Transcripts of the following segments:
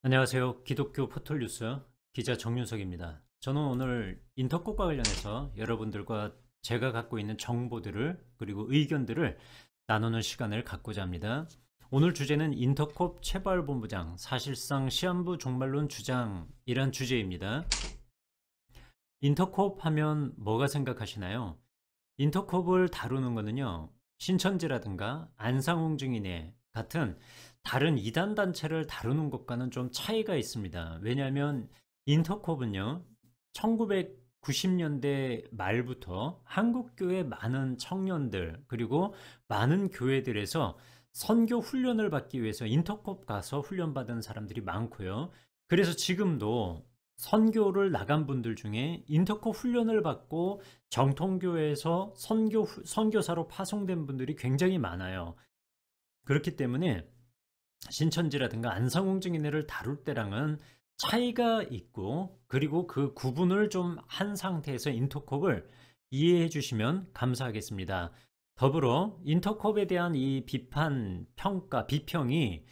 안녕하세요. 기독교 포털뉴스 기자 정윤석입니다. 저는 오늘 인터콕과 관련해서 여러분들과 제가 갖고 있는 정보들을 그리고 의견들을 나누는 시간을 갖고자 합니다. 오늘 주제는 인터콕 체벌본부장 사실상 시한부 종말론 주장이란 주제입니다. 인터콕 하면 뭐가 생각하시나요? 인터콥을 다루는 거는요, 신천지라든가 안상홍증인회 같은 다른 이단 단체를 다루는 것과는 좀 차이가 있습니다. 왜냐하면 인터콥은요, 1990년대 말부터 한국교회 많은 청년들 그리고 많은 교회들에서 선교 훈련을 받기 위해서 인터콥 가서 훈련받은 사람들이 많고요. 그래서 지금도 선교를 나간 분들 중에 인터콥 훈련을 받고 정통교회에서 선교사로 파송된 분들이 굉장히 많아요. 그렇기 때문에 신천지라든가 안상홍증인회를 다룰 때랑은 차이가 있고, 그리고 그 구분을 좀 한 상태에서 인터콥을 이해해 주시면 감사하겠습니다. 더불어 인터콥에 대한 이 비판, 평가, 비평이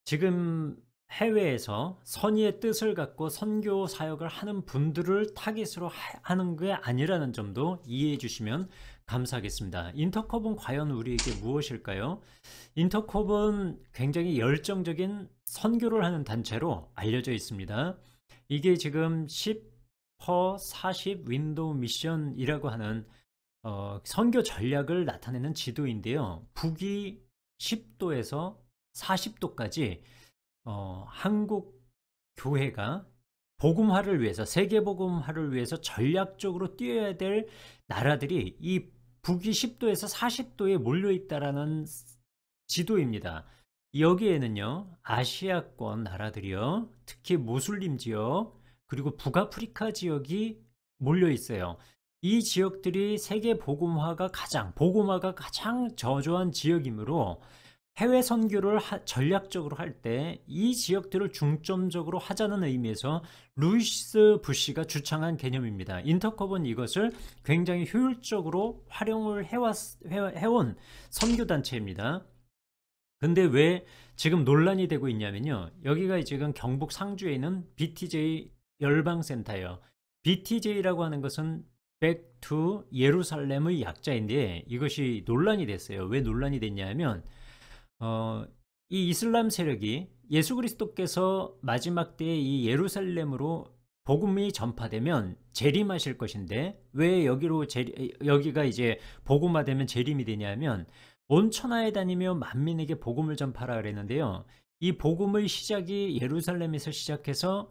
지금 해외에서 선의의 뜻을 갖고 선교 사역을 하는 분들을 타깃으로 하는 게 아니라는 점도 이해해 주시면 감사하겠습니다. 인터콥은 과연 우리에게 무엇일까요? 인터콥은 굉장히 열정적인 선교를 하는 단체로 알려져 있습니다. 이게 지금 10퍼 40 윈도우 미션이라고 하는 선교 전략을 나타내는 지도인데요. 북위 10도에서 40도까지 한국 교회가 복음화를 위해서, 세계 복음화를 위해서 전략적으로 뛰어야 될 나라들이 이 북위 10도에서 40도에 몰려 있다라는 지도입니다. 여기에는요, 아시아권 나라들이요, 특히 모슬림 지역, 그리고 북아프리카 지역이 몰려 있어요. 이 지역들이 세계 복음화가 가장 저조한 지역이므로 해외 선교를 전략적으로 할 때 이 지역들을 중점적으로 하자는 의미에서 루이스 부시가 주창한 개념입니다. 인터컵은 이것을 굉장히 효율적으로 활용을 해온 선교단체입니다. 근데 왜 지금 논란이 되고 있냐면요. 여기가 지금 경북 상주에 있는 BTJ 열방센터예요. BTJ라고 하는 것은 Back to 예루살렘의 약자인데 이것이 논란이 됐어요. 왜 논란이 됐냐면 이 이슬람 세력이 예수 그리스도께서 마지막 때에 이 예루살렘으로 복음이 전파되면 재림하실 것인데 왜 여기가 이제 복음화되면 재림이 되냐면 온 천하에 다니며 만민에게 복음을 전파라 그랬는데요. 이 복음의 시작이 예루살렘에서 시작해서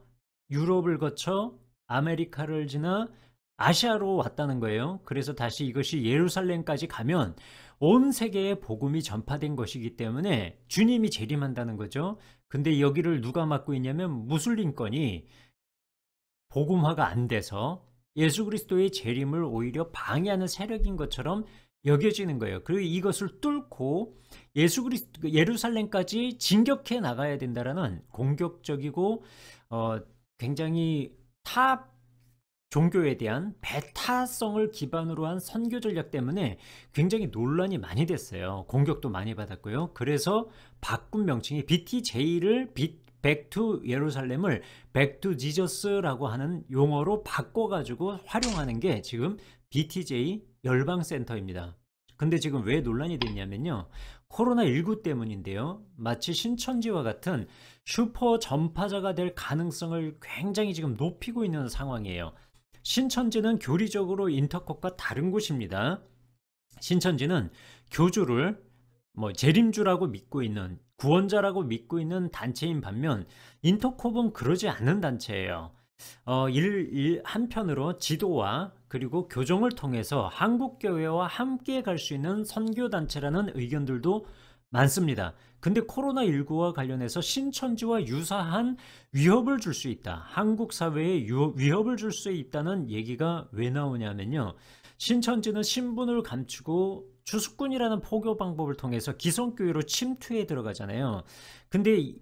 유럽을 거쳐 아메리카를 지나 아시아로 왔다는 거예요. 그래서 다시 이것이 예루살렘까지 가면 온 세계에 복음이 전파된 것이기 때문에 주님이 재림한다는 거죠. 근데 여기를 누가 맡고 있냐면 무슬림권이 복음화가 안 돼서 예수 그리스도의 재림을 오히려 방해하는 세력인 것처럼 여겨지는 거예요. 그리고 이것을 뚫고 예루살렘까지 진격해 나가야 된다라는 공격적이고 굉장히 타 종교에 대한 배타성을 기반으로 한 선교 전략 때문에 굉장히 논란이 많이 됐어요. 공격도 많이 받았고요. 그래서 바꾼 명칭이 BTJ를 Back to 예루살렘을 Back to Jesus라고 하는 용어로 바꿔가지고 활용하는 게 지금 BTJ 열방센터입니다. 근데 지금 왜 논란이 됐냐면요. 코로나19 때문인데요. 마치 신천지와 같은 슈퍼 전파자가 될 가능성을 굉장히 지금 높이고 있는 상황이에요. 신천지는 교리적으로 인터컵과 다른 곳입니다. 신천지는 교주를 재림주라고 믿고 있는, 구원자라고 믿고 있는 단체인 반면 인터콥은 그러지 않는 단체예요. 한편으로 지도와 그리고 교정을 통해서 한국교회와 함께 갈 수 있는 선교단체라는 의견들도 많습니다. 근데 코로나19와 관련해서 신천지와 유사한 위협을 줄 수 있다. 한국 사회에 위협을 줄 수 있다는 얘기가 왜 나오냐면요. 신천지는 신분을 감추고 추수꾼이라는 포교 방법을 통해서 기성교회로 침투해 들어가잖아요. 근데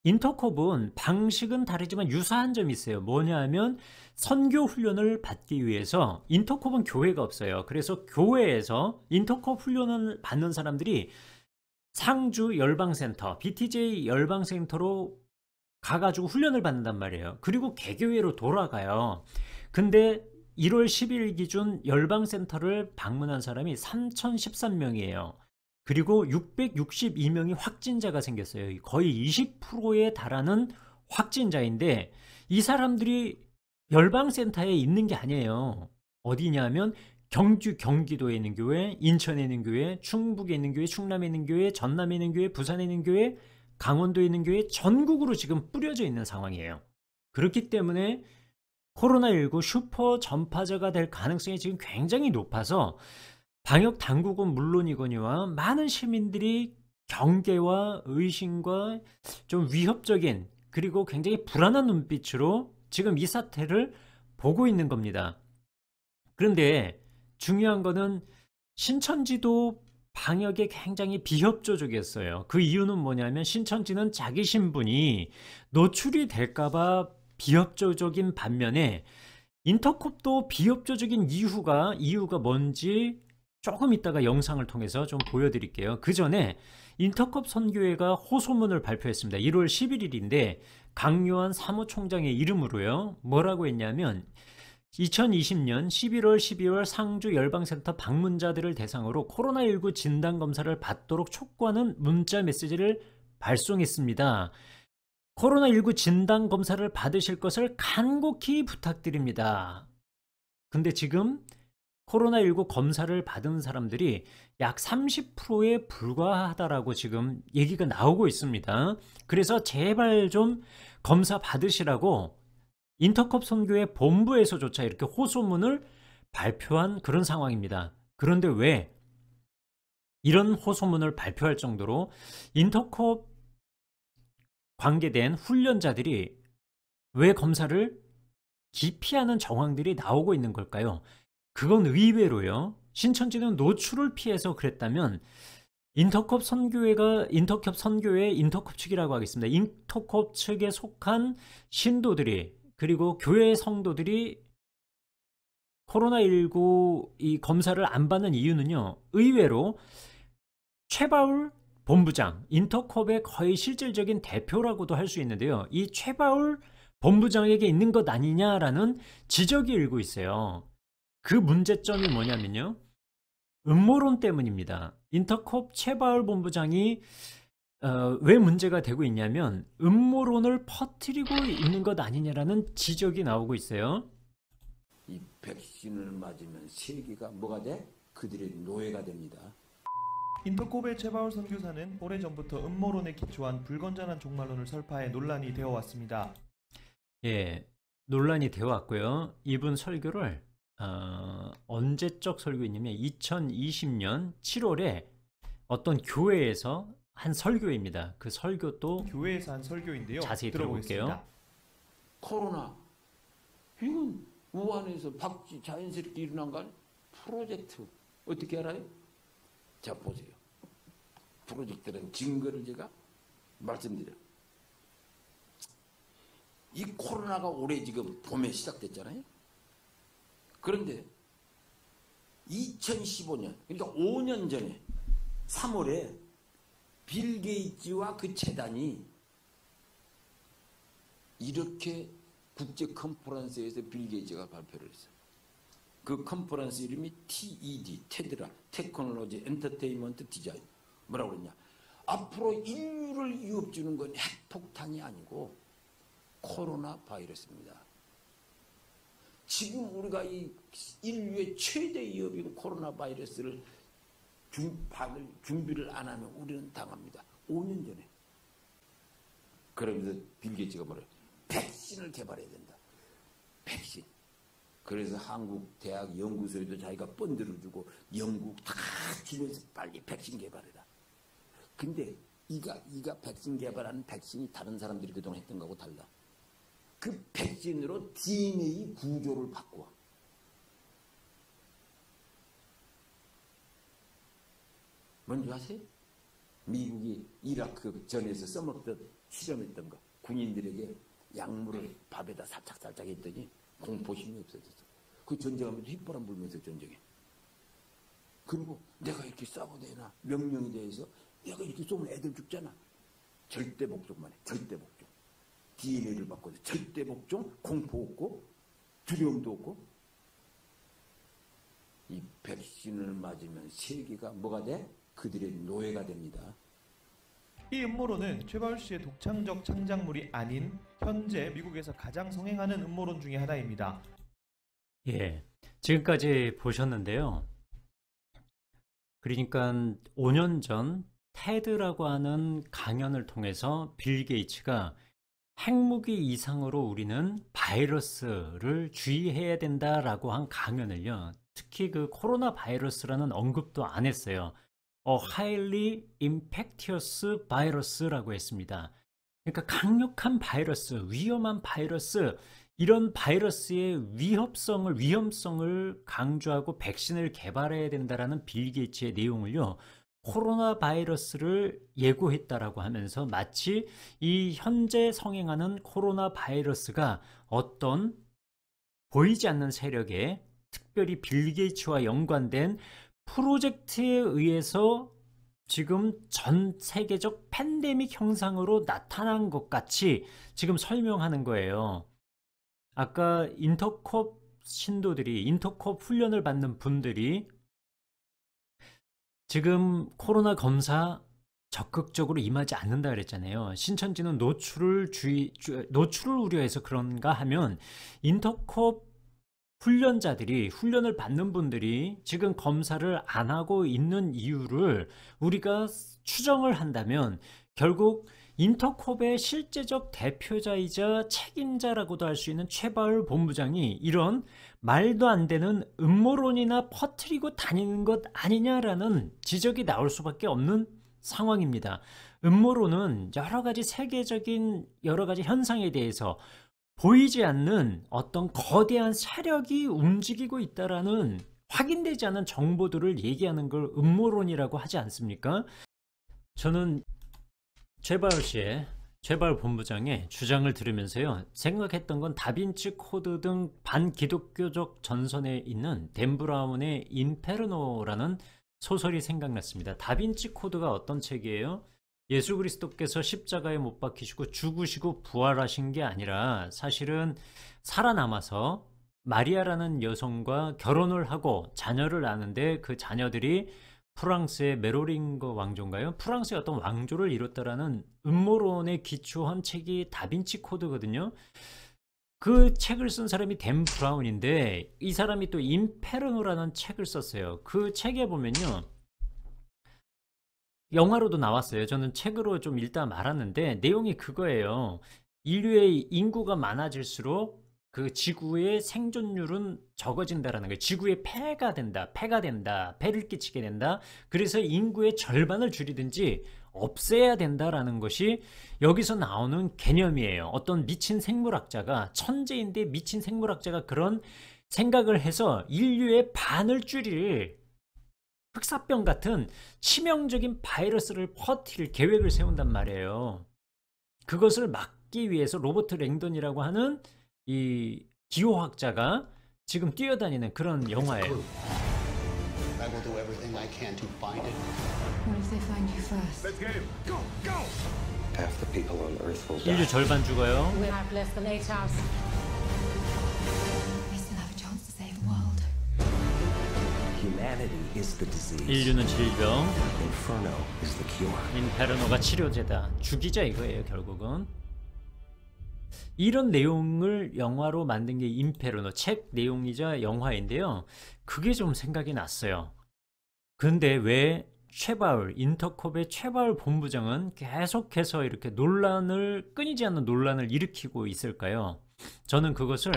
인터콥은 방식은 다르지만 유사한 점이 있어요. 뭐냐 하면 선교 훈련을 받기 위해서 인터콥은 교회가 없어요. 그래서 교회에서 인터콥 훈련을 받는 사람들이 상주 열방센터, BTJ 열방센터로 가가지고 훈련을 받는단 말이에요. 그리고 개교회로 돌아가요. 근데 1월 10일 기준 열방센터를 방문한 사람이 3,013명이에요. 그리고 662명이 확진자가 생겼어요. 거의 20%에 달하는 확진자인데 이 사람들이 열방센터에 있는 게 아니에요. 어디냐면 경주, 경기도에 있는 교회, 인천에 있는 교회, 충북에 있는 교회, 충남에 있는 교회, 전남에 있는 교회, 부산에 있는 교회, 강원도에 있는 교회, 전국으로 지금 뿌려져 있는 상황이에요. 그렇기 때문에 코로나19 슈퍼 전파자가 될 가능성이 지금 굉장히 높아서 방역 당국은 물론이거니와 많은 시민들이 경계와 의심과 좀 위협적인 그리고 굉장히 불안한 눈빛으로 지금 이 사태를 보고 있는 겁니다. 그런데 중요한 거는 신천지도 방역에 굉장히 비협조적이었어요. 그 이유는 뭐냐면 신천지는 자기 신분이 노출이 될까봐 비협조적인 반면에 인터콥도 비협조적인 이유가 뭔지 조금 이따가 영상을 통해서 좀 보여드릴게요. 그 전에 인터컵 선교회가 호소문을 발표했습니다. 1월 11일인데 강요한 사무총장의 이름으로요. 뭐라고 했냐면 2020년 11월 12월 상주 열방센터 방문자들을 대상으로 코로나19 진단검사를 받도록 촉구하는 문자 메시지를 발송했습니다. 코로나19 진단검사를 받으실 것을 간곡히 부탁드립니다. 근데 지금 코로나19 검사를 받은 사람들이 약 30%에 불과하다라고 지금 얘기가 나오고 있습니다. 그래서 제발 좀 검사 받으시라고 인터컵 선교회 본부에서조차 이렇게 호소문을 발표한 그런 상황입니다. 그런데 왜 이런 호소문을 발표할 정도로 인터컵 관계된 훈련자들이 왜 검사를 기피하는 정황들이 나오고 있는 걸까요? 그건 의외로요. 신천지는 노출을 피해서 그랬다면 인터컵 선교회 인터컵 측이라고 하겠습니다. 인터컵 측에 속한 신도들이 그리고 교회 성도들이 코로나19 이 검사를 안 받는 이유는요. 의외로 최바울 본부장, 인터컵의 거의 실질적인 대표라고도 할 수 있는데요. 이 최바울 본부장에게 있는 것 아니냐라는 지적이 일고 있어요. 그 문제점이 뭐냐면요. 음모론 때문입니다. 인터컵 최바울 본부장이 왜 문제가 되고 있냐면 음모론을 퍼뜨리고 있는 것 아니냐라는 지적이 나오고 있어요. 이 백신을 맞으면 세계가 뭐가 돼? 그들의 노예가 됩니다. 인터콥의 최바울 선교사는 오래전부터 음모론에 기초한 불건전한 종말론을 설파해 논란이 되어 왔습니다. 예, 논란이 되어 왔고요. 이분 설교를 언제적 설교냐면 2020년 7월에 어떤 교회에서 한 설교입니다. 그 설교도 교회에서 한 설교인데요. 자세히 들어보겠습니다. 들어볼게요. 코로나 이건 우한에서 자연스럽게 일어난 거 아니에요? 프로젝트 어떻게 알아요? 자 보세요. 프로젝트는 증거를 제가 말씀드려요. 이 코로나가 올해 지금 봄에 시작됐잖아요. 그런데 2015년 그러니까 5년 전에 3월에 빌 게이츠와 그 재단이 이렇게 국제 컨퍼런스에서 빌 게이츠가 발표를 했어요. 그 컨퍼런스 이름이 TED, 테드라, 테크놀로지 엔터테인먼트 디자인. 뭐라고 그러냐? 앞으로 인류를 위협 주는 건 핵폭탄이 아니고 코로나 바이러스입니다. 지금 우리가 이 인류의 최대 위협인 코로나 바이러스를 준비를 안 하면 우리는 당합니다. 5년 전에. 그러면서 빌 게이츠가 뭐래요? 백신을 개발해야 된다. 백신. 그래서 한국 대학 연구소에도 자기가 펀드를 주고 영국 다 주면서 빨리 백신 개발해라. 근데 이가 백신 개발하는 백신이 다른 사람들이 그동안 했던 거하고 달라. 그 백신으로 DNA 구조를 바꿔. 뭔지 아세요? 미국이 이라크 전에서 써먹던 실험했던 거. 군인들에게 약물을 밥에다 살짝살짝 했더니 공포심이 없어졌어. 그 전쟁하면서 휘바람 불면서 전쟁해. 그리고 내가 이렇게 싸워도 되나? 명령에 대해서 내가 이렇게 쏘면 애들 죽잖아. 절대 복종만 해. 절대 복종. DNA를 바꿔서 절대 복종, 공포 없고 두려움도 없고. 이 백신을 맞으면 세계가 뭐가 돼? 그들의 노예가 됩니다. 이 음모론은 최바울 씨의 독창적 창작물이 아닌 현재 미국에서 가장 성행하는 음모론 중에 하나입니다. 예, 지금까지 보셨는데요. 그러니까 5년 전 테드라고 하는 강연을 통해서 빌 게이츠가 핵무기 이상으로 우리는 바이러스를 주의해야 된다라고 한 강연을요. 특히 그 코로나 바이러스라는 언급도 안 했어요. highly infectious virus라고 했습니다. 그러니까 강력한 바이러스, 위험한 바이러스, 이런 바이러스의 위험성을 강조하고 백신을 개발해야 된다라는 빌 게이츠의 내용을요. 코로나 바이러스를 예고했다라고 하면서 마치 이 현재 성행하는 코로나 바이러스가 어떤 보이지 않는 세력에 특별히 빌 게이츠와 연관된 프로젝트에 의해서 지금 전 세계적 팬데믹 형상으로 나타난 것 같이 지금 설명하는 거예요. 아까 인터콥 신도들이, 인터콥 훈련을 받는 분들이 지금 코로나 검사 적극적으로 임하지 않는다 그랬잖아요. 신천지는 노출을 우려해서 그런가 하면 인터콥 훈련자들이, 훈련을 받는 분들이 지금 검사를 안 하고 있는 이유를 우리가 추정을 한다면 결국 인터콥의 실제적 대표자이자 책임자라고도 할 수 있는 최바울 본부장이 이런 말도 안 되는 음모론이나 퍼뜨리고 다니는 것 아니냐라는 지적이 나올 수밖에 없는 상황입니다. 음모론은 여러 가지 세계적인 여러 가지 현상에 대해서 보이지 않는 어떤 거대한 세력이 움직이고 있다라는 확인되지 않은 정보들을 얘기하는 걸 음모론이라고 하지 않습니까? 저는 최바울 본부장의 주장을 들으면서요, 생각했던 건 다빈치 코드 등 반기독교적 전선에 있는 댄 브라운의 인페르노라는 소설이 생각났습니다. 다빈치 코드가 어떤 책이에요? 예수 그리스도께서 십자가에 못 박히시고 죽으시고 부활하신 게 아니라 사실은 살아남아서 마리아라는 여성과 결혼을 하고 자녀를 낳는데 그 자녀들이 프랑스의 메로링거 왕조인가요? 프랑스의 어떤 왕조를 이뤘다라는 음모론에 기초한 책이 다빈치 코드거든요. 그 책을 쓴 사람이 댄 브라운인데 이 사람이 또 인페르노라는 책을 썼어요. 그 책에 보면요, 영화로도 나왔어요. 저는 책으로 좀 읽다 말았는데 내용이 그거예요. 인류의 인구가 많아질수록 그 지구의 생존율은 적어진다라는 거예요. 지구의 폐가 된다, 폐를 끼치게 된다. 그래서 인구의 절반을 줄이든지 없애야 된다라는 것이 여기서 나오는 개념이에요. 어떤 미친 생물학자가, 천재인데 미친 생물학자가 그런 생각을 해서 인류의 반을 줄일 흑사병 같은 치명적인 바이러스를 퍼뜨릴 계획을 세운단 말이에요. 그것을 막기 위해서 로버트 랭던이라고 하는 이 기호학자가 지금 뛰어다니는 그런 영화예요. I will do everything I can to find it. What if they find you first? Let's get him. Go, go. Half the people on Earth will die. 인류 절반 죽어요. We have less than 8 hours. We still have a chance to save the world. Humanity is the disease. 인류는 질병, Inferno is the cure. 인페르노가 치료제다. 죽이자 이거예요, 결국은. 이런 내용을 영화로 만든 게 인페르노, 책 내용이자 영화인데요. 그게 좀 생각이 났어요. 근데 왜 인터콥의 최바울 본부장은 계속해서 이렇게 끊이지 않는 논란을 일으키고 있을까요? 저는 그것을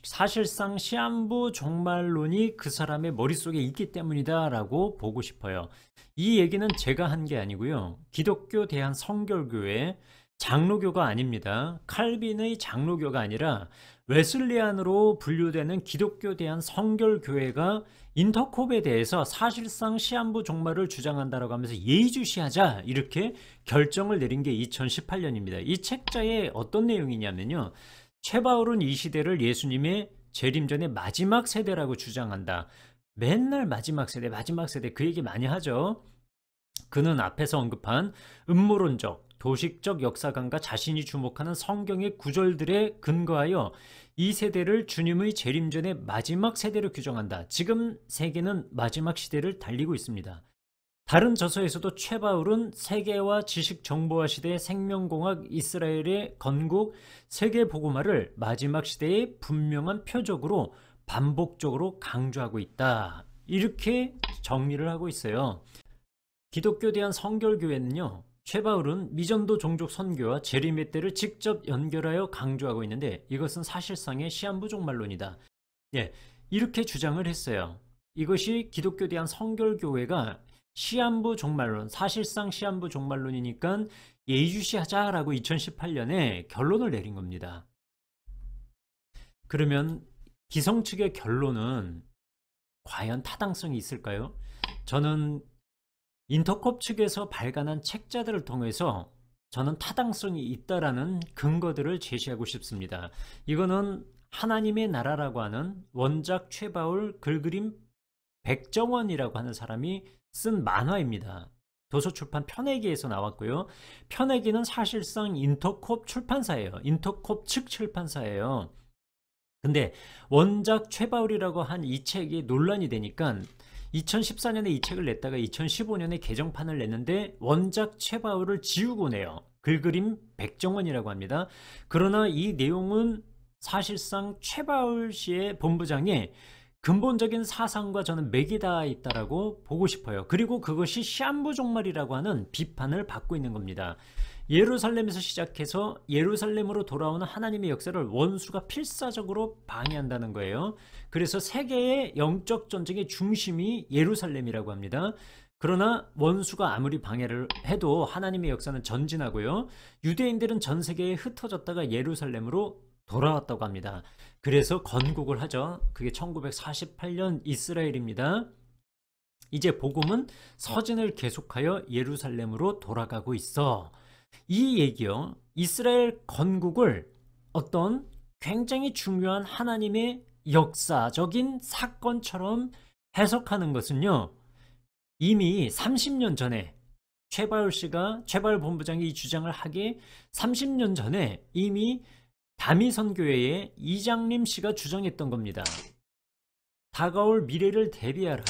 사실상 시한부 종말론이 그 사람의 머릿속에 있기 때문이다라고 보고 싶어요. 이 얘기는 제가 한 게 아니고요. 기독교 대한성결교회 장로교가 아닙니다. 칼빈의 장로교가 아니라 웨슬리안으로 분류되는 기독교 대한성결교회가 인터콥에 대해서 사실상 시한부 종말을 주장한다라고 하면서 예의주시하자 이렇게 결정을 내린 게 2018년입니다. 이 책자에 어떤 내용이냐면요. 최바울은 이 시대를 예수님의 재림 전의 마지막 세대라고 주장한다. 맨날 마지막 세대 그 얘기 많이 하죠. 그는 앞에서 언급한 음모론적, 도식적 역사관과 자신이 주목하는 성경의 구절들에 근거하여 이 세대를 주님의 재림 전의 마지막 세대로 규정한다. 지금 세계는 마지막 시대를 달리고 있습니다. 다른 저서에서도 최바울은 세계와 지식 정보화 시대의 생명공학 이스라엘의 건국 세계복음화를 마지막 시대의 분명한 표적으로 반복적으로 강조하고 있다. 이렇게 정리를 하고 있어요. 기독교 대한 성결교회는요, 최바울은 미전도 종족 선교와 재림의 때를 직접 연결하여 강조하고 있는데 이것은 사실상의 시한부 종말론이다. 예, 이렇게 주장을 했어요. 이것이 기독교 대한 성결교회가 시한부 종말론, 사실상 시한부 종말론이니까 예의주시하자라고 2018년에 결론을 내린 겁니다. 그러면 기성 측의 결론은 과연 타당성이 있을까요? 저는 인터콥 측에서 발간한 책자들을 통해서 저는 타당성이 있다라는 근거들을 제시하고 싶습니다. 이거는 하나님의 나라라고 하는 원작 최바울 글그림 백정원이라고 하는 사람이 쓴 만화입니다. 도서출판 편애기에서 나왔고요. 편애기는 사실상 인터콥 출판사예요. 인터콥 측 출판사예요. 근데 원작 최바울이라고 한 이 책이 논란이 되니까 2014년에 이 책을 냈다가 2015년에 개정판을 냈는데 원작 최바울을 지우고 내요. 글그림 백정원이라고 합니다. 그러나 이 내용은 사실상 최바울 씨의 본부장의 근본적인 사상과 저는 맥이 닿아 있다라고 보고 싶어요. 그리고 그것이 시한부 종말이라고 하는 비판을 받고 있는 겁니다. 예루살렘에서 시작해서 예루살렘으로 돌아오는 하나님의 역사를 원수가 필사적으로 방해한다는 거예요. 그래서 세계의 영적 전쟁의 중심이 예루살렘이라고 합니다. 그러나 원수가 아무리 방해를 해도 하나님의 역사는 전진하고요. 유대인들은 전 세계에 흩어졌다가 예루살렘으로 돌아왔다고 합니다. 그래서 건국을 하죠. 그게 1948년 이스라엘입니다. 이제 복음은 서진을 계속하여 예루살렘으로 돌아가고 있어. 이 얘기요. 이스라엘 건국을 어떤 굉장히 중요한 하나님의 역사적인 사건처럼 해석하는 것은요. 이미 30년 전에 최바울 본부장이 이 주장을 하기에 30년 전에 이미 다미선교회의 이장림 씨가 주장했던 겁니다. 다가올 미래를 대비하라.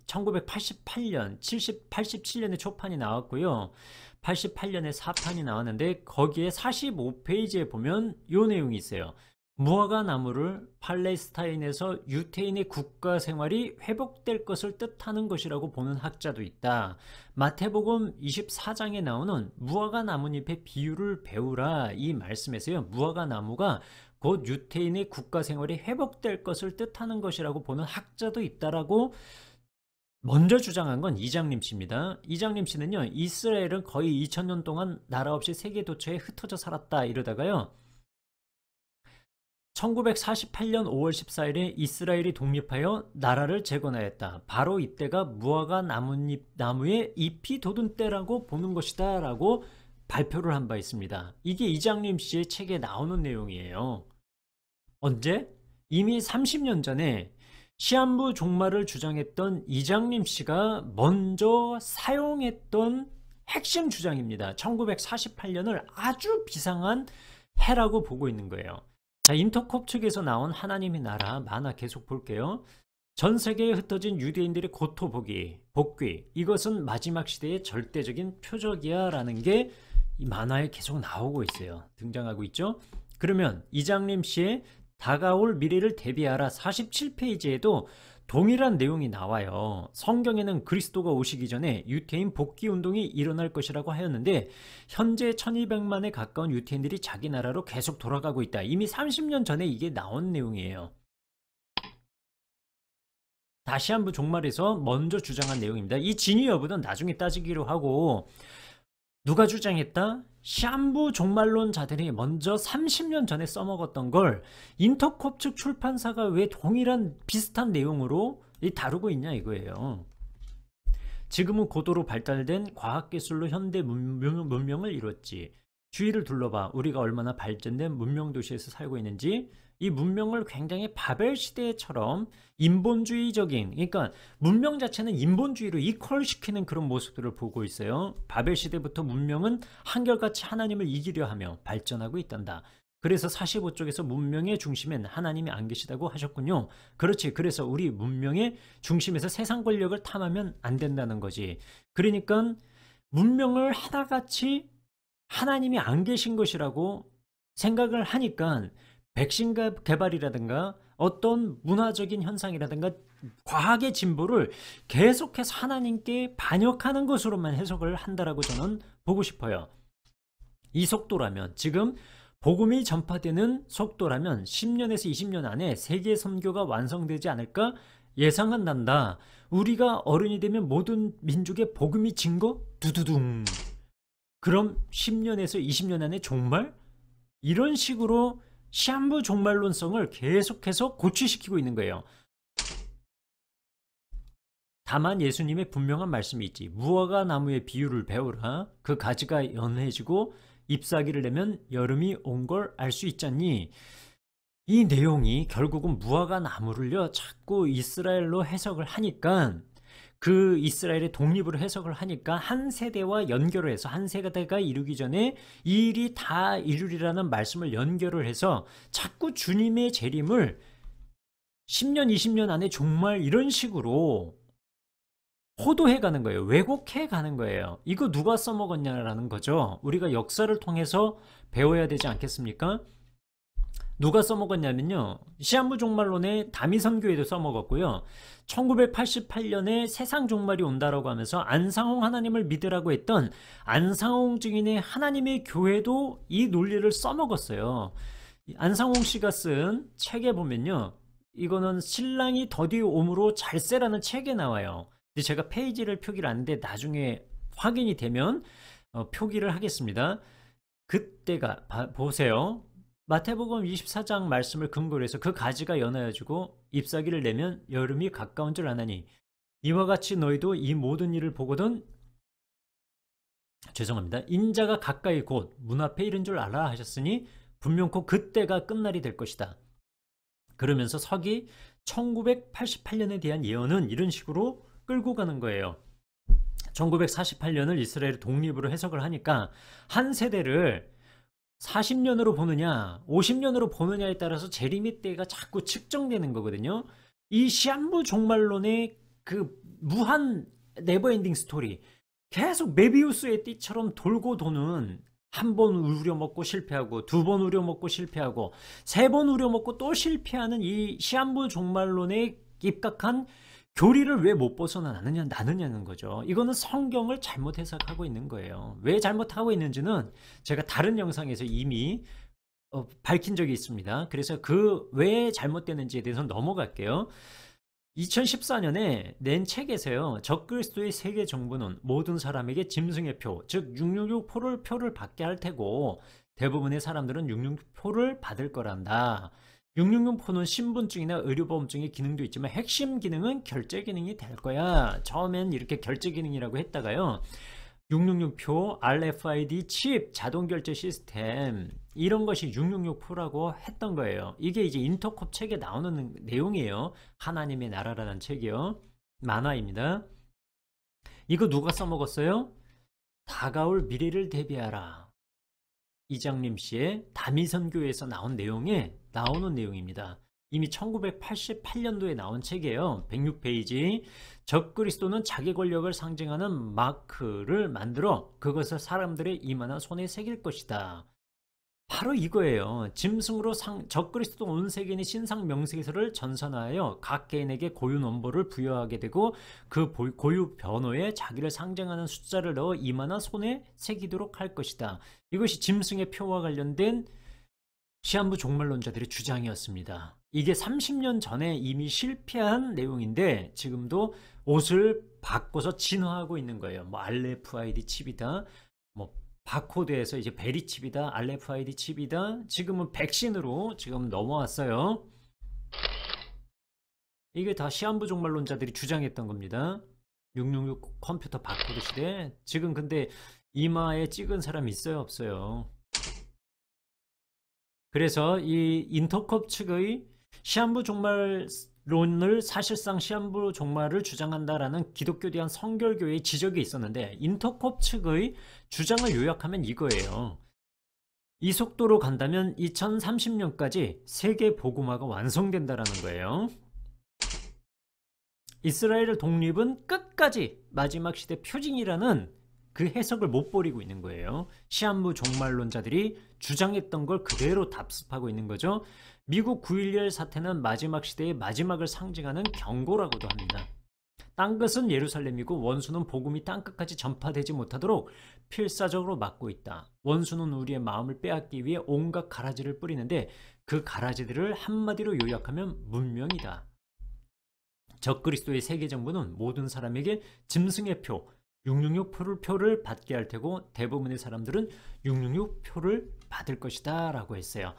1988년, 87년에 초판이 나왔고요. 88년에 사판이 나왔는데 거기에 45페이지에 보면 이 내용이 있어요. 무화과 나무를 팔레스타인에서 유태인의 국가 생활이 회복될 것을 뜻하는 것이라고 보는 학자도 있다. 마태복음 24장에 나오는 무화과 나뭇잎의 비유를 배우라 이 말씀에서요. 무화과 나무가 곧 유태인의 국가 생활이 회복될 것을 뜻하는 것이라고 보는 학자도 있다라고 먼저 주장한 건 이장림 씨입니다. 이장림 씨는요. 이스라엘은 거의 2000년 동안 나라 없이 세계 도처에 흩어져 살았다 이러다가요. 1948년 5월 14일에 이스라엘이 독립하여 나라를 재건하였다. 바로 이때가 무화과 나무의 잎이 돋은 때라고 보는 것이다 라고 발표를 한 바 있습니다. 이게 이장림 씨의 책에 나오는 내용이에요. 언제? 이미 30년 전에 시한부 종말을 주장했던 이장림 씨가 먼저 사용했던 핵심 주장입니다. 1948년을 아주 비상한 해라고 보고 있는 거예요. 자, 인터콥 측에서 나온 하나님의 나라 만화 계속 볼게요. 전 세계에 흩어진 유대인들의 복귀 이것은 마지막 시대의 절대적인 표적이야 라는 게 이 만화에 계속 나오고 있어요. 등장하고 있죠. 그러면 이장림 씨의 다가올 미래를 대비하라 47페이지에도 동일한 내용이 나와요. 성경에는 그리스도가 오시기 전에 유태인 복귀 운동이 일어날 것이라고 하였는데 현재 1200만에 가까운 유태인들이 자기 나라로 계속 돌아가고 있다. 이미 30년 전에 이게 나온 내용이에요. 다시 한번 종말에서 먼저 주장한 내용입니다. 이 진위 여부는 나중에 따지기로 하고 누가 주장했다? 시한부 종말론자들이 먼저 30년 전에 써먹었던 걸 인터콥 측 출판사가 왜 동일한 비슷한 내용으로 다루고 있냐 이거예요. 지금은 고도로 발달된 과학기술로 현대 문명을 이뤘지. 주위를 둘러봐. 우리가 얼마나 발전된 문명 도시에서 살고 있는지. 이 문명을 굉장히 바벨 시대처럼 인본주의적인, 그러니까 문명 자체는 인본주의로 이퀄시키는 그런 모습들을 보고 있어요. 바벨 시대부터 문명은 한결같이 하나님을 이기려 하며 발전하고 있단다. 그래서 45쪽에서 문명의 중심엔 하나님이 안 계시다고 하셨군요. 그렇지. 그래서 우리 문명의 중심에서 세상 권력을 탐하면 안 된다는 거지. 그러니까 문명을 하나같이 하나님이 안 계신 것이라고 생각을 하니까 백신 개발이라든가 어떤 문화적인 현상이라든가 과학의 진보를 계속해서 하나님께 반역하는 것으로만 해석을 한다라고 저는 보고 싶어요. 이 속도라면, 지금 복음이 전파되는 속도라면 10년에서 20년 안에 세계 선교가 완성되지 않을까 예상한단다. 우리가 어른이 되면 모든 민족의 복음이 증거? 두두둥. 그럼 10년에서 20년 안에 종말? 이런 식으로 시한부 종말론성을 계속해서 고취시키고 있는 거예요. 다만 예수님의 분명한 말씀이 있지. 무화과 나무의 비유를 배우라. 그 가지가 연해지고 잎사귀를 내면 여름이 온 걸 알 수 있잖니. 이 내용이 결국은 무화과 나무를요 자꾸 이스라엘로 해석을 하니까, 그 이스라엘의 독립으로 해석을 하니까 한 세대와 연결을 해서 한 세대가 이루기 전에 이 일이 다 이루리라는 말씀을 연결을 해서 자꾸 주님의 재림을 10년 20년 안에 정말 이런 식으로 호도해 가는 거예요. 왜곡해 가는 거예요. 이거 누가 써먹었냐라는 거죠. 우리가 역사를 통해서 배워야 되지 않겠습니까? 누가 써먹었냐면요, 시한부 종말론의 다미선교에도 써먹었고요, 1988년에 세상 종말이 온다라고 하면서 안상홍 하나님을 믿으라고 했던 안상홍 증인의 하나님의 교회도 이 논리를 써먹었어요. 안상홍 씨가 쓴 책에 보면요, 이거는 신랑이 더디 옴으로 잘세라는 책에 나와요. 근데 제가 페이지를 표기를 안 했는데 나중에 확인이 되면 표기를 하겠습니다. 그때가 보세요. 마태복음 24장 말씀을 근거로 해서 그 가지가 연하여지고 잎사귀를 내면 여름이 가까운 줄 아나니 이와 같이 너희도 이 모든 일을 보거든, 죄송합니다, 인자가 가까이 곧 문 앞에 이른 줄 알아 하셨으니 분명코 그때가 끝날이 될 것이다. 그러면서 서기 1988년에 대한 예언은 이런 식으로 끌고 가는 거예요. 1948년을 이스라엘의 독립으로 해석을 하니까 한 세대를 40년으로 보느냐 50년으로 보느냐에 따라서 재림의 때가 자꾸 측정되는 거거든요. 이 시한부 종말론의 그 무한 네버엔딩 스토리, 계속 메비우스의 띠처럼 돌고 도는, 한 번 우려먹고 실패하고 두 번 우려먹고 실패하고 세 번 우려먹고 또 실패하는 이 시한부 종말론에 입각한 교리를 왜 못 나느냐는 거죠. 이거는 성경을 잘못 해석하고 있는 거예요. 왜 잘못하고 있는지는 제가 다른 영상에서 이미 밝힌 적이 있습니다. 그래서 그 왜 잘못되는지에 대해서 넘어갈게요. 2014년에 낸 책에서요, 적그리스도의 세계 정부는 모든 사람에게 짐승의 표, 즉 666 표를 받게 할 테고 대부분의 사람들은 666표를 받을 거란다. 666표는 신분증이나 의료보험증의 기능도 있지만 핵심 기능은 결제 기능이 될 거야. 처음엔 이렇게 결제 기능이라고 했다가요, 666표, RFID 칩, 자동 결제 시스템, 이런 것이 666표라고 했던 거예요. 이게 이제 인터콥 책에 나오는 내용이에요. 하나님의 나라라는 책이요. 만화입니다. 이거 누가 써먹었어요? 다가올 미래를 대비하라, 이장림 씨의 다미선교에서 나온 내용에 나오는 내용입니다. 이미 1988년도에 나온 책이에요. 106페이지. 적그리스도는 자기 권력을 상징하는 마크를 만들어 그것을 사람들의 이마나 손에 새길 것이다. 바로 이거예요. 짐승으로 적그리스도 온 세계인의 신상 명세서를 전산하여 각 개인에게 고유 넘버를 부여하게 되고 그 고유 번호에 자기를 상징하는 숫자를 넣어 이마나 손에 새기도록 할 것이다. 이것이 짐승의 표와 관련된 시한부 종말론자들의 주장이었습니다. 이게 30년 전에 이미 실패한 내용인데 지금도 옷을 바꿔서 진화하고 있는 거예요. 뭐 RFID 칩이다, 뭐 바코드에서 이제 베리 칩이다, RFID 칩이다, 지금은 백신으로 지금 넘어왔어요. 이게 다 시한부 종말론자들이 주장했던 겁니다. 666 컴퓨터 바코드 시대. 지금 근데 이마에 찍은 사람 있어요, 없어요? 그래서 이 인터콥 측의 시한부 종말론을 사실상 시한부 종말을 주장한다라는 기독교에 대한 성결교회의 지적이 있었는데 인터콥 측의 주장을 요약하면 이거예요. 이 속도로 간다면 2030년까지 세계 복음화가 완성된다라는 거예요. 이스라엘 독립은 끝까지 마지막 시대 표징이라는 그 해석을 못 버리고 있는 거예요. 시한부 종말론자들이 주장했던 걸 그대로 답습하고 있는 거죠. 미국 9.11 사태는 마지막 시대의 마지막을 상징하는 경고라고도 합니다. 땅끝은 예루살렘이고 원수는 복음이 땅끝까지 전파되지 못하도록 필사적으로 막고 있다. 원수는 우리의 마음을 빼앗기 위해 온갖 가라지를 뿌리는데 그 가라지들을 한마디로 요약하면 문명이다. 적그리스도의 세계정부는 모든 사람에게 짐승의 표, 666 표를 받게 할 테고 대부분의 사람들은 666 표를 받을 것이다 라고 했어요.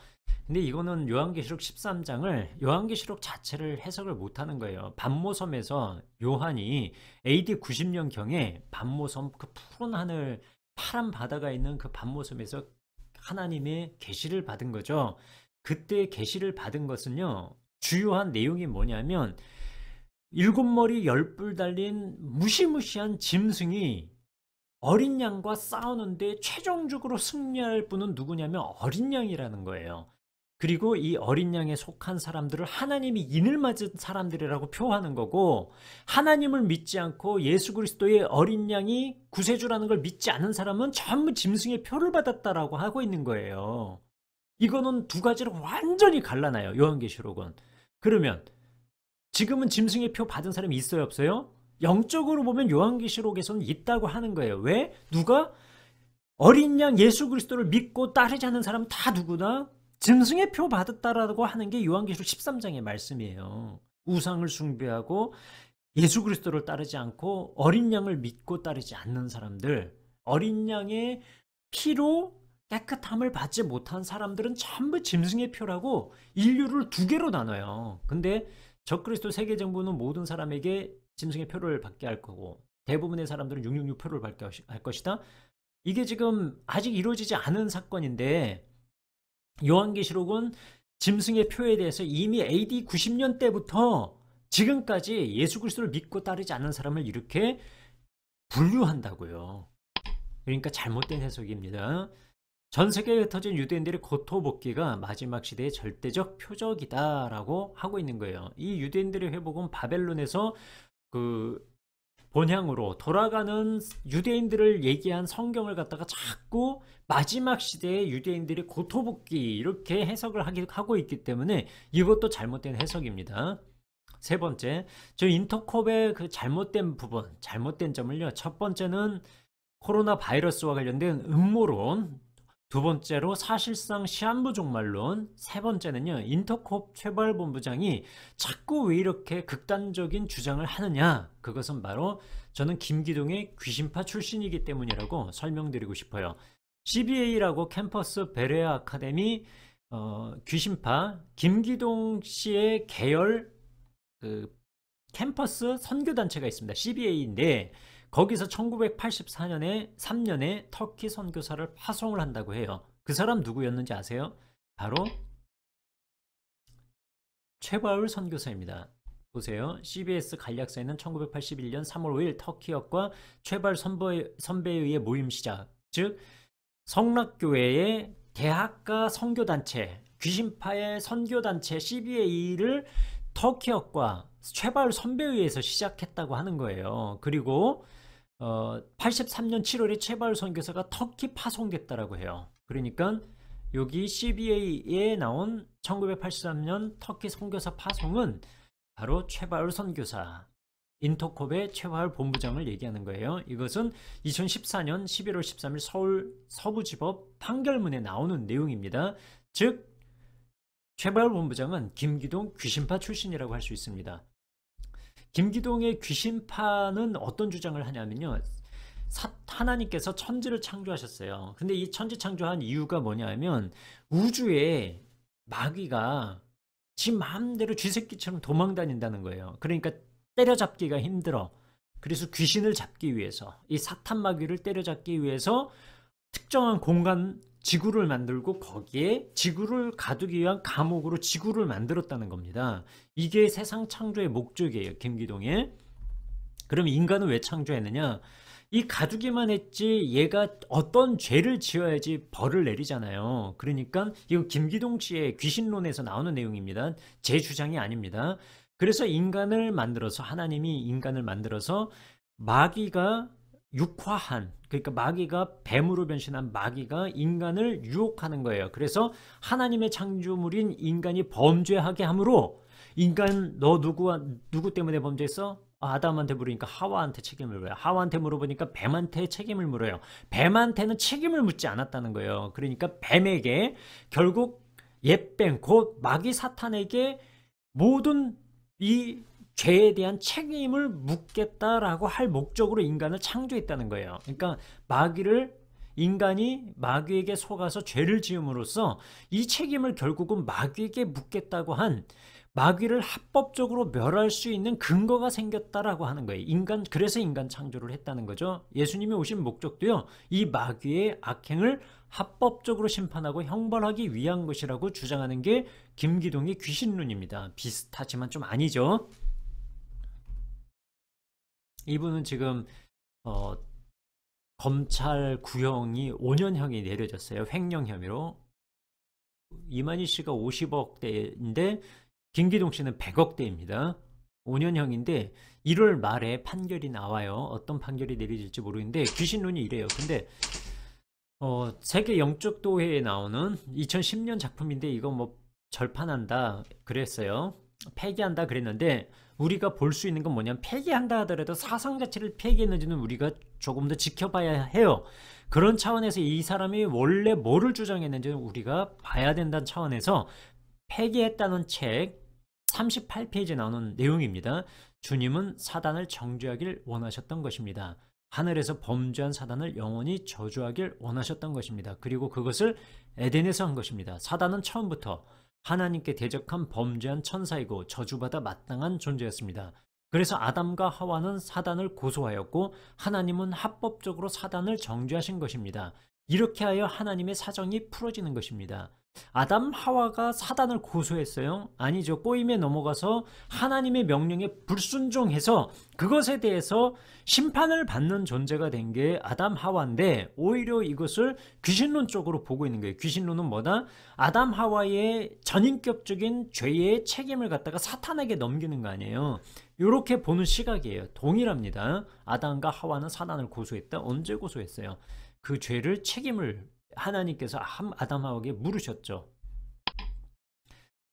근데 이거는 요한계시록 13장을 요한계시록 자체를 해석을 못하는 거예요. 반모섬에서 요한이 AD 90년경에 반모섬 그 푸른 하늘 파란 바다가 있는 그 반모섬에서 하나님의 계시를 받은 거죠. 그때 계시를 받은 것은요, 주요한 내용이 뭐냐면 7머리 10뿔 달린 무시무시한 짐승이 어린 양과 싸우는데 최종적으로 승리할 분은 누구냐면 어린 양이라는 거예요. 그리고 이 어린 양에 속한 사람들을 하나님이 인을 맞은 사람들이라고 표하는 거고, 하나님을 믿지 않고 예수 그리스도의 어린 양이 구세주라는 걸 믿지 않은 사람은 전부 짐승의 표를 받았다라고 하고 있는 거예요. 이거는 두 가지로 완전히 갈라놔요, 요한계시록은. 그러면 지금은 짐승의 표 받은 사람이 있어요, 없어요? 영적으로 보면 요한계시록에서는 있다고 하는 거예요. 왜? 누가? 어린 양 예수 그리스도를 믿고 따르지 않는 사람은 다 누구나 짐승의 표 받았다라고 하는 게 요한계시록 13장의 말씀이에요. 우상을 숭배하고 예수 그리스도를 따르지 않고 어린 양을 믿고 따르지 않는 사람들, 어린 양의 피로 깨끗함을 받지 못한 사람들은 전부 짐승의 표라고 인류를 두 개로 나눠요. 근데 적그리스도 세계정부는 모든 사람에게 짐승의 표를 받게 할 거고 대부분의 사람들은 666 표를 받게 할 것이다. 이게 지금 아직 이루어지지 않은 사건인데 요한계시록은 짐승의 표에 대해서 이미 AD 90년 때부터 지금까지 예수 그리스도를 믿고 따르지 않는 사람을 이렇게 분류한다고요. 그러니까 잘못된 해석입니다. 전 세계에 흩어진 유대인들의 고토복기가 마지막 시대의 절대적 표적이다라고 하고 있는 거예요. 이 유대인들의 회복은 바벨론에서 그 본향으로 돌아가는 유대인들을 얘기한 성경을 갖다가 자꾸 마지막 시대의 유대인들의 고토복기 이렇게 해석을 하고 있기 때문에 이것도 잘못된 해석입니다. 세 번째, 저 인터콥의 그 잘못된 부분, 잘못된 점을요. 첫 번째는 코로나 바이러스와 관련된 음모론, 두 번째로 사실상 시한부 종말론, 세 번째는요, 인터콥 최발본부장이 자꾸 왜 이렇게 극단적인 주장을 하느냐, 그것은 바로 저는 김기동의 귀신파 출신이기 때문이라고 설명드리고 싶어요. CBA라고 캠퍼스 베레아 아카데미 귀신파 김기동 씨의 계열 그 캠퍼스 선교단체가 있습니다. CBA인데 거기서 1984년에 3년에 터키 선교사를 파송을 한다고 해요. 그 사람 누구였는지 아세요? 바로 최바울 선교사입니다. 보세요. CBS 간략사에는 1981년 3월 5일 터키역과 최바울 선배에 의해 모임 시작, 즉 성락교회의 대학가 선교단체, 귀신파의 선교단체 CBA를 터키역과 최바울 선배에 의해서 시작했다고 하는 거예요. 그리고 83년 7월에 최바울 선교사가 터키 파송됐다라고 해요. 그러니까 여기 CBA에 나온 1983년 터키 선교사 파송은 바로 최바울 선교사, 인터콥의 최바울 본부장을 얘기하는 거예요. 이것은 2014년 11월 13일 서울 서부지법 판결문에 나오는 내용입니다. 즉 최바울 본부장은 김기동 귀신파 출신이라고 할 수 있습니다. 김기동의 귀신파는 어떤 주장을 하냐면요, 하나님께서 천지를 창조하셨어요. 근데 이 천지 창조한 이유가 뭐냐면 우주에 마귀가 지 마음대로 쥐새끼처럼 도망다닌다는 거예요. 그러니까 때려잡기가 힘들어. 그래서 귀신을 잡기 위해서, 이 사탄 마귀를 때려잡기 위해서 특정한 공간 지구를 만들고 거기에 지구를 가두기 위한 감옥으로 지구를 만들었다는 겁니다. 이게 세상 창조의 목적이에요, 김기동의. 그럼 인간은 왜 창조했느냐? 이 가두기만 했지 얘가 어떤 죄를 지어야지 벌을 내리잖아요. 그러니까 이거 김기동 씨의 귀신론에서 나오는 내용입니다. 제 주장이 아닙니다. 그래서 인간을 만들어서, 하나님이 인간을 만들어서 마귀가 육화한, 그러니까 마귀가 뱀으로 변신한 마귀가 인간을 유혹하는 거예요. 그래서 하나님의 창조물인 인간이 범죄하게 함으로, 인간 너 누구 때문에 범죄했어? 아담한테 물으니까 하와한테 책임을 물어요. 하와한테 물어보니까 뱀한테 책임을 물어요. 뱀한테는 책임을 묻지 않았다는 거예요. 그러니까 뱀에게, 결국 옛뱀 곧 마귀 사탄에게 모든 이 죄에 대한 책임을 묻겠다라고 할 목적으로 인간을 창조했다는 거예요. 그러니까 인간이 마귀에게 속아서 죄를 지음으로써 이 책임을 결국은 마귀에게 묻겠다고 한, 마귀를 합법적으로 멸할 수 있는 근거가 생겼다라고 하는 거예요. 그래서 인간 창조를 했다는 거죠. 예수님이 오신 목적도요, 이 마귀의 악행을 합법적으로 심판하고 형벌하기 위한 것이라고 주장하는 게 김기동의 귀신론입니다. 비슷하지만 좀 아니죠. 이분은 지금 검찰 구형이 5년형이 내려졌어요. 횡령 혐의로. 이만희 씨가 50억대인데 김기동 씨는 100억대입니다. 5년형인데 1월 말에 판결이 나와요. 어떤 판결이 내려질지 모르겠는데 귀신론이 이래요. 근데 세계 영적 도회에 나오는 2010년 작품인데 이거 뭐 절판한다 그랬어요. 폐기한다 그랬는데, 우리가 볼 수 있는 건 뭐냐면, 폐기한다 하더라도 사상 자체를 폐기했는지는 우리가 조금 더 지켜봐야 해요. 그런 차원에서 이 사람이 원래 뭐를 주장했는지는 우리가 봐야 된다는 차원에서 폐기했다는 책 38페이지에 나오는 내용입니다. 주님은 사단을 정죄하길 원하셨던 것입니다. 하늘에서 범죄한 사단을 영원히 저주하길 원하셨던 것입니다. 그리고 그것을 에덴에서 한 것입니다. 사단은 처음부터 하나님께 대적한 범죄한 천사이고 저주받아 마땅한 존재였습니다. 그래서 아담과 하와는 사단을 고소하였고 하나님은 합법적으로 사단을 정죄하신 것입니다. 이렇게 하여 하나님의 사정이 풀어지는 것입니다. 아담 하와가 사단을 고소했어요? 아니죠. 꼬임에 넘어가서 하나님의 명령에 불순종해서 그것에 대해서 심판을 받는 존재가 된 게 아담 하와인데, 오히려 이것을 귀신론 쪽으로 보고 있는 거예요. 귀신론은 뭐다? 아담 하와의 전인격적인 죄의 책임을 갖다가 사탄에게 넘기는 거 아니에요. 이렇게 보는 시각이에요. 동일합니다. 아담과 하와는 사단을 고소했다. 언제 고소했어요? 그 죄를 책임을 하나님께서 아담 하와에게 물으셨죠.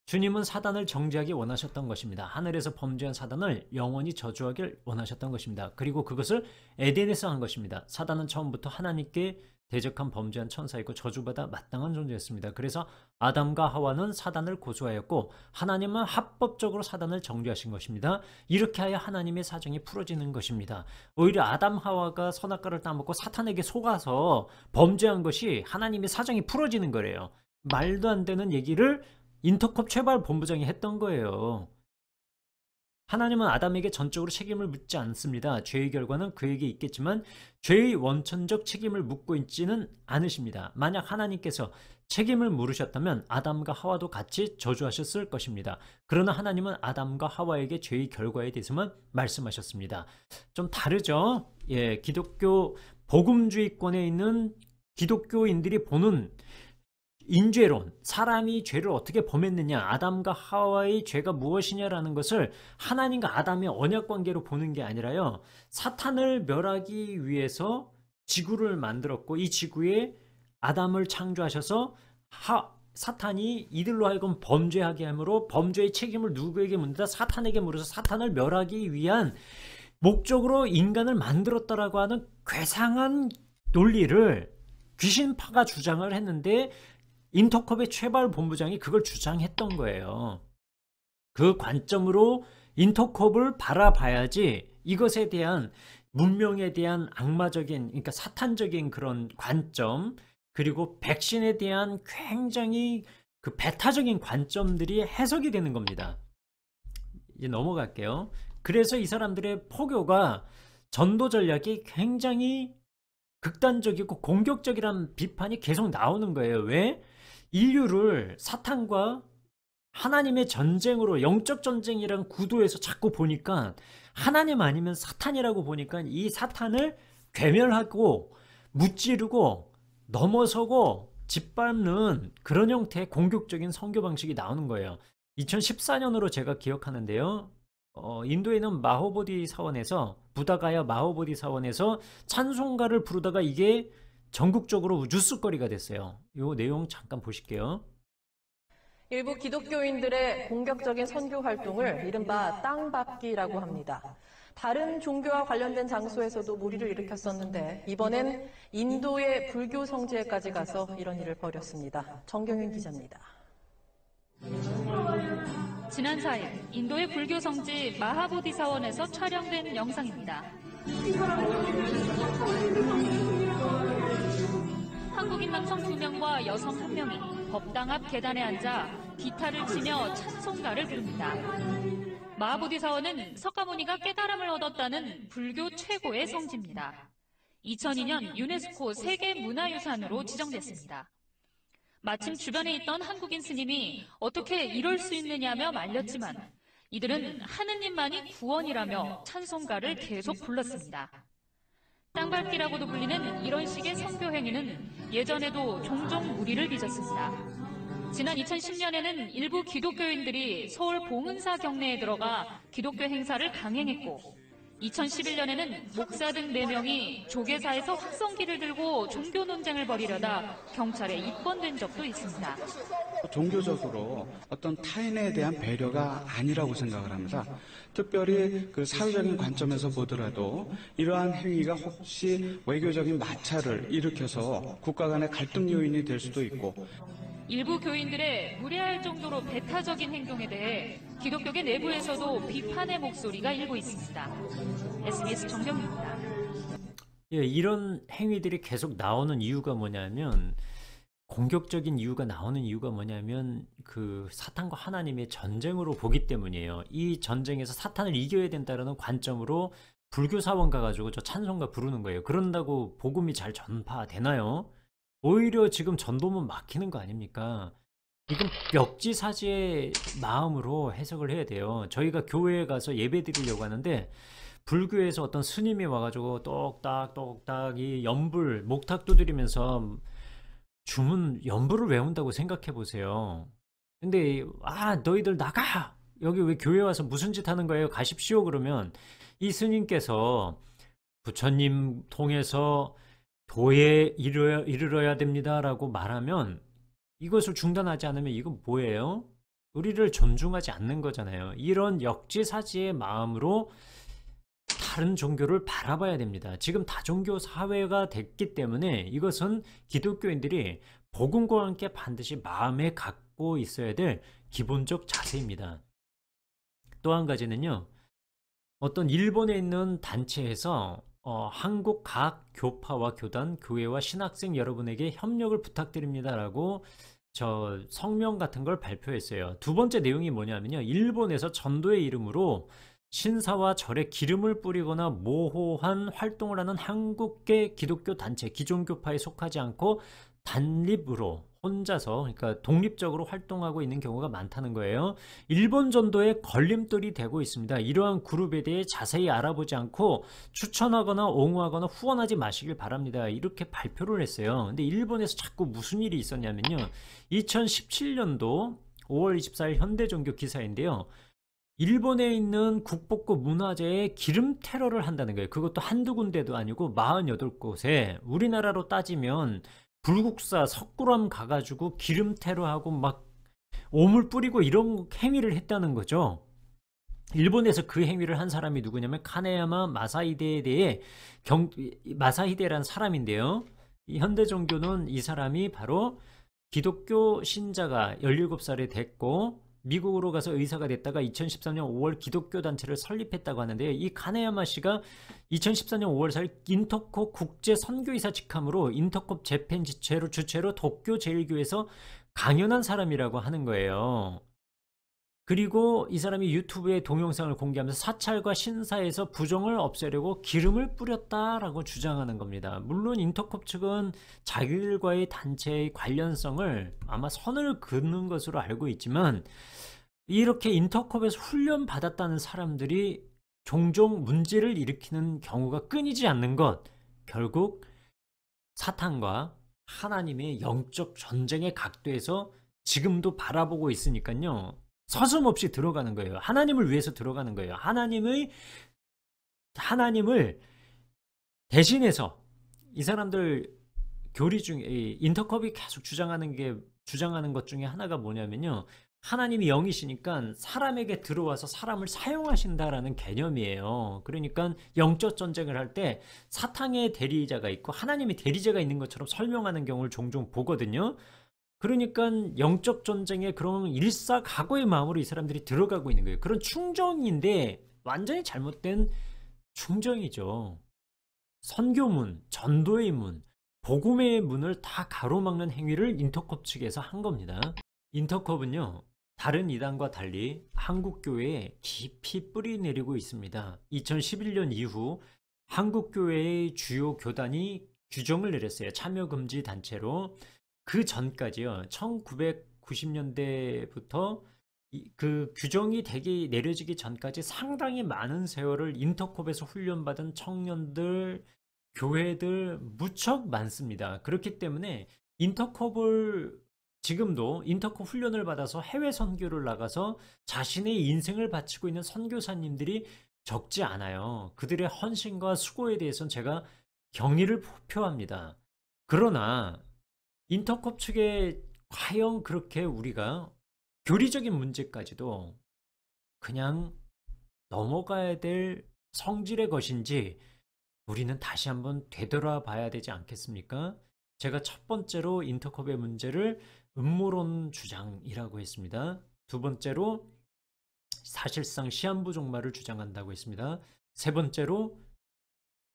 주님은 사단을 정죄하기 원하셨던 것입니다. 하늘에서 범죄한 사단을 영원히 저주하길 원하셨던 것입니다. 그리고 그것을 에덴에서 한 것입니다. 사단은 처음부터 하나님께 대적한 범죄한 천사이고 저주받아 마땅한 존재였습니다. 그래서 아담과 하와는 사단을 고소하였고 하나님은 합법적으로 사단을 정죄하신 것입니다. 이렇게 하여 하나님의 사정이 풀어지는 것입니다. 오히려 아담 하와가 선악과를 따먹고 사탄에게 속아서 범죄한 것이 하나님의 사정이 풀어지는 거래요. 말도 안 되는 얘기를 인터컵 최발 본부장이 했던 거예요. 하나님은 아담에게 전적으로 책임을 묻지 않습니다. 죄의 결과는 그에게 있겠지만 죄의 원천적 책임을 묻고 있지는 않으십니다. 만약 하나님께서 책임을 물으셨다면 아담과 하와도 같이 저주하셨을 것입니다. 그러나 하나님은 아담과 하와에게 죄의 결과에 대해서만 말씀하셨습니다. 좀 다르죠? 예, 기독교 복음주의권에 있는 기독교인들이 보는 인죄론, 사람이 죄를 어떻게 범했느냐, 아담과 하와의 죄가 무엇이냐라는 것을 하나님과 아담의 언약관계로 보는 게 아니라요, 사탄을 멸하기 위해서 지구를 만들었고 이 지구에 아담을 창조하셔서 사탄이 이들로 하여금 범죄하게 하므로 범죄의 책임을 누구에게 묻는다? 사탄에게 물어서 사탄을 멸하기 위한 목적으로 인간을 만들었다라고 하는 괴상한 논리를 귀신파가 주장을 했는데 인터컵의 최발 본부장이 그걸 주장했던 거예요. 그 관점으로 인터컵을 바라봐야지 이것에 대한 문명에 대한 악마적인, 그러니까 사탄적인 그런 관점, 그리고 백신에 대한 굉장히 그 배타적인 관점들이 해석이 되는 겁니다. 이제 넘어갈게요. 그래서 이 사람들의 포교가, 전도 전략이 굉장히 극단적이고 공격적이라는 비판이 계속 나오는 거예요. 왜? 인류를 사탄과 하나님의 전쟁으로, 영적 전쟁이란 구도에서 자꾸 보니까 하나님 아니면 사탄이라고 보니까 이 사탄을 괴멸하고 무찌르고 넘어서고 짓밟는 그런 형태의 공격적인 선교 방식이 나오는 거예요. 2014년으로 제가 기억하는데요. 인도에 있는 마호보디 사원에서, 부다가야 마호보디 사원에서 찬송가를 부르다가 이게 전국적으로 뉴스거리가 됐어요. 이 내용 잠깐 보실게요. 일부 기독교인들의 공격적인 선교 활동을 이른바 땅밟기라고 합니다. 다른 종교와 관련된 장소에서도 무리를 일으켰었는데 이번엔 인도의 불교 성지에까지 가서 이런 일을 벌였습니다. 정경윤 기자입니다. 지난 4일 인도의 불교 성지 마하보디 사원에서 촬영된 영상입니다. 한국인 남성 2명과 여성 1명이 법당 앞 계단에 앉아 기타를 치며 찬송가를 부릅니다. 마하보디 사원은 석가모니가 깨달음을 얻었다는 불교 최고의 성지입니다. 2002년 유네스코 세계문화유산으로 지정됐습니다. 마침 주변에 있던 한국인 스님이 어떻게 이럴 수 있느냐며 말렸지만 이들은 하느님만이 구원이라며 찬송가를 계속 불렀습니다. 땅밟기라고도 불리는 이런 식의 선교 행위는 예전에도 종종 무리를 빚었습니다. 지난 2010년에는 일부 기독교인들이 서울 봉은사 경내에 들어가 기독교 행사를 강행했고 2011년에는 목사 등 4명이 조계사에서 확성기를 들고 종교 논쟁을 벌이려다 경찰에 입건된 적도 있습니다. 종교적으로 어떤 타인에 대한 배려가 아니라고 생각을 합니다. 특별히 그 사회적인 관점에서 보더라도 이러한 행위가 혹시 외교적인 마찰을 일으켜서 국가 간의 갈등 요인이 될 수도 있고 일부 교인들의 무례할 정도로 배타적인 행동에 대해 기독교계 내부에서도 비판의 목소리가 일고 있습니다. SBS 정경입니다. 예, 이런 행위들이 계속 나오는 이유가 뭐냐면, 공격적인 이유가 나오는 이유가 뭐냐면 그 사탄과 하나님의 전쟁으로 보기 때문이에요. 이 전쟁에서 사탄을 이겨야 된다는 관점으로 불교 사원 가가지고 저 찬송가 부르는 거예요. 그런다고 복음이 잘 전파되나요? 오히려 지금 전도문 막히는 거 아닙니까? 이건 멱지사지의 마음으로 해석을 해야 돼요. 저희가 교회에 가서 예배 드리려고 하는데 불교에서 어떤 스님이 와가지고 똑딱 이 연불 목탁 두드리면서 주문 연불을 외운다고 생각해 보세요. 근데 너희들 나가! 여기 왜 교회 와서 무슨 짓 하는 거예요? 가십시오. 그러면 이 스님께서 부처님 통해서 도에 이르러야 됩니다라고 말하면 이것을 중단하지 않으면 이건 뭐예요? 우리를 존중하지 않는 거잖아요. 이런 역지사지의 마음으로 다른 종교를 바라봐야 됩니다. 지금 다종교 사회가 됐기 때문에 이것은 기독교인들이 복음과 함께 반드시 마음에 갖고 있어야 될 기본적 자세입니다. 또 한 가지는요. 어떤 일본에 있는 단체에서 한국 각 교파와 교단, 교회와 신학생 여러분에게 협력을 부탁드립니다라고 저 성명 같은 걸 발표했어요. 두 번째 내용이 뭐냐면요. 일본에서 전도의 이름으로 신사와 절에 기름을 뿌리거나 모호한 활동을 하는 한국계 기독교 단체, 기존교파에 속하지 않고 단립으로 혼자서, 그러니까 독립적으로 활동하고 있는 경우가 많다는 거예요. 일본 전도에 걸림돌이 되고 있습니다. 이러한 그룹에 대해 자세히 알아보지 않고 추천하거나 옹호하거나 후원하지 마시길 바랍니다. 이렇게 발표를 했어요. 근데 일본에서 자꾸 무슨 일이 있었냐면요. 2017년도 5월 24일 현대종교 기사인데요. 일본에 있는 국보급 문화재에 기름 테러를 한다는 거예요. 그것도 한두 군데도 아니고 48곳에, 우리나라로 따지면 불국사 석굴암 가가지고 기름 테러하고 막 오물 뿌리고 이런 행위를 했다는 거죠. 일본에서 그 행위를 한 사람이 누구냐면 카네야마 마사히데에 대해 마사히데라는 사람인데요. 이 현대종교는 이 사람이 바로 기독교 신자가 17살에 됐고 미국으로 가서 의사가 됐다가 2013년 5월 기독교 단체를 설립했다고 하는데요. 이 카네야마 씨가 2014년 5월 4일 인터콥 국제 선교이사 직함으로 인터콥 재팬 주최로 도쿄 제일교회에서 강연한 사람이라고 하는 거예요. 그리고 이 사람이 유튜브에 동영상을 공개하면서 사찰과 신사에서 부정을 없애려고 기름을 뿌렸다라고 주장하는 겁니다. 물론 인터콥 측은 자기들과의 단체의 관련성을 아마 선을 긋는 것으로 알고 있지만, 이렇게 인터콥에서 훈련받았다는 사람들이 종종 문제를 일으키는 경우가 끊이지 않는 것, 결국 사탄과 하나님의 영적 전쟁의 각도에서 지금도 바라보고 있으니까요, 서슴없이 들어가는 거예요. 하나님을 위해서 들어가는 거예요. 하나님을 대신해서 이 사람들 교리 중에 인터컵이 계속 주장하는 것 중에 하나가 뭐냐면요, 하나님이 영이시니까 사람에게 들어와서 사람을 사용하신다라는 개념이에요. 그러니까 영적 전쟁을 할 때 사탄의 대리자가 있고 하나님의 대리자가 있는 것처럼 설명하는 경우를 종종 보거든요. 그러니까 영적 전쟁에 그런 일사각오의 마음으로 이 사람들이 들어가고 있는 거예요. 그런 충정인데 완전히 잘못된 충정이죠. 선교문, 전도의 문, 복음의 문을 다 가로막는 행위를 인터컵 측에서 한 겁니다. 인터컵은요, 다른 이단과 달리 한국교회에 깊이 뿌리 내리고 있습니다. 2011년 이후 한국교회의 주요 교단이 규정을 내렸어요. 참여금지 단체로. 그 전까지요, 1990년대부터 그 규정이 내려지기 전까지 상당히 많은 세월을 인터콥에서 훈련받은 청년들, 교회들 무척 많습니다. 그렇기 때문에 지금도 인터콥 훈련을 받아서 해외 선교를 나가서 자신의 인생을 바치고 있는 선교사님들이 적지 않아요. 그들의 헌신과 수고에 대해서는 제가 경의를 표합니다. 그러나 인터콥 측에 과연 그렇게 우리가 교리적인 문제까지도 그냥 넘어가야 될 성질의 것인지 우리는 다시 한번 되돌아봐야 되지 않겠습니까? 제가 첫 번째로 인터컵의 문제를 음모론 주장이라고 했습니다. 두 번째로 사실상 시한부 종말을 주장한다고 했습니다. 세 번째로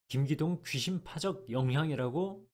김기동 귀신파적 영향이라고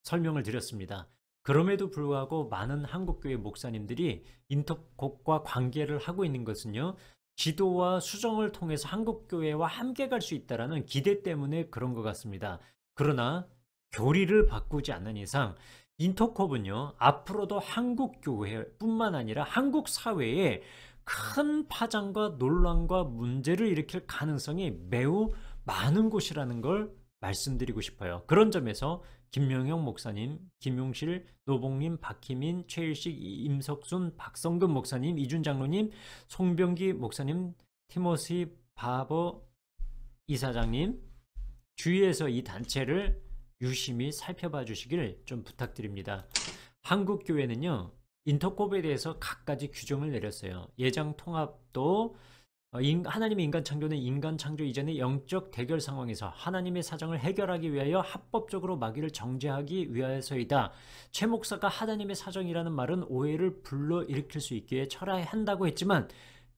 설명을 드렸습니다. 그럼에도 불구하고 많은 한국교회 목사님들이 인터콥과 관계를 하고 있는 것은요, 기도와 수정을 통해서 한국교회와 함께 갈 수 있다는 기대 때문에 그런 것 같습니다. 그러나 교리를 바꾸지 않는 이상 인터콥은요, 앞으로도 한국교회뿐만 아니라 한국 사회에 큰 파장과 논란과 문제를 일으킬 가능성이 매우 많은 곳이라는 걸 말씀드리고 싶어요. 그런 점에서 김명영 목사님, 김용실, 노봉님, 박희민, 최일식, 임석순, 박성근 목사님, 이준 장로님, 송병기 목사님, 티모시 바버 이사장님, 주위에서 이 단체를 유심히 살펴봐 주시길 좀 부탁드립니다. 한국교회는요, 인터콥에 대해서 갖가지 규정을 내렸어요. 예장 통합도 하나님의 인간 창조는 인간 창조 이전의 영적 대결 상황에서 하나님의 사정을 해결하기 위하여 합법적으로 마귀를 정죄하기 위하여서이다. 최 목사가 하나님의 사정이라는 말은 오해를 불러일으킬 수 있기에 철회해야 한다고 했지만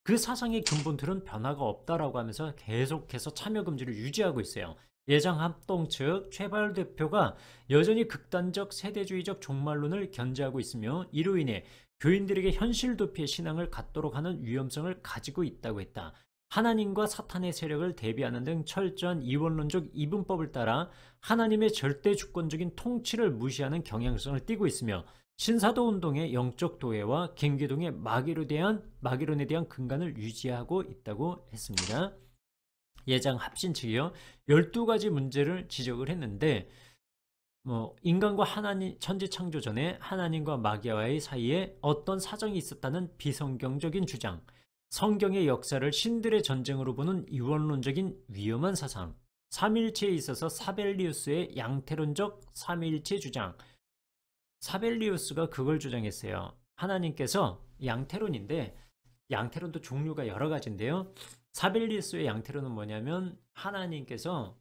그 사상의 근본들은 변화가 없다라고 하면서 계속해서 참여금지를 유지하고 있어요. 예장합동 측 최발 대표가 여전히 극단적 세대주의적 종말론을 견지하고 있으며 이로 인해 교인들에게 현실 도피의 신앙을 갖도록 하는 위험성을 가지고 있다고 했다. 하나님과 사탄의 세력을 대비하는 등 철저한 이원론적 이분법을 따라 하나님의 절대 주권적인 통치를 무시하는 경향성을 띠고 있으며 신사도 운동의 영적 도회와 김기동의 마귀론에 대한 근간을 유지하고 있다고 했습니다. 예장 합신 측이요, 12가지 문제를 지적을 했는데 인간과 하나님, 천지 창조 전에 하나님과 마귀와의 사이에 어떤 사정이 있었다는 비성경적인 주장, 성경의 역사를 신들의 전쟁으로 보는 이원론적인 위험한 사상, 삼위일체에 있어서 사벨리우스의 양태론적 삼위일체 주장. 사벨리우스가 그걸 주장했어요. 하나님께서 양태론인데 양태론도 종류가 여러 가지인데요, 사벨리우스의 양태론은 뭐냐면 하나님께서